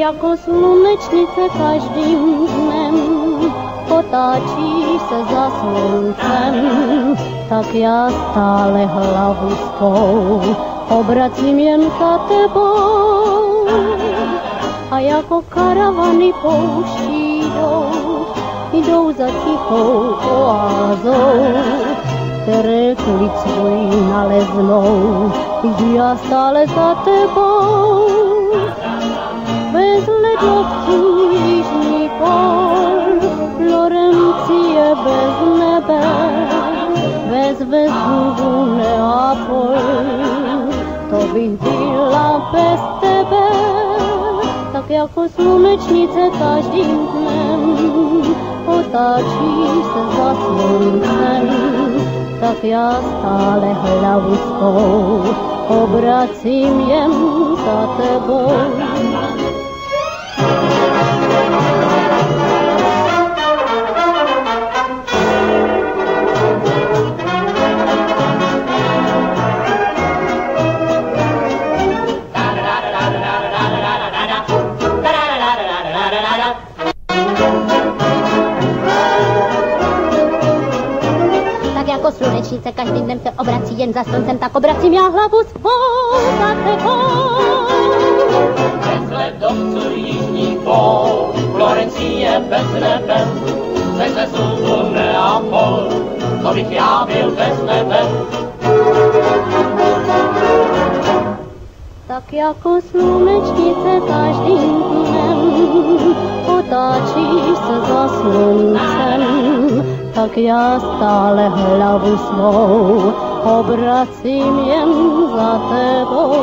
jako slunečnice každým dnem otáčíš se za sluncem, tak já stále hlavu svou obracím jen za tebou. A jako karavany pouští jdou za tichou oázou, které klid svůj naleznou, jdu já stále za tebou. Bez ledovců jižní pol, Florencie bez nebe, bez Vezuvu Neapol, to bych byla bez tebe. Tak jako slunečnice každým dnem otáčíš se za sluncem, tak já stále hlavu svou obracím jen za tebou. Jako slunečnice každým dnem se obrací jen za sluncem, tak obracím já hlavu svou za tebou. Bez ledovců jižní pol, Florencie bez nebe, bez Vezuvu Neapol, to bych já byl bez nebe. Tak jako slunečnice každým dnem otáčíš se za sluncem, tak já stále hlavu svou obracím jen za tebou.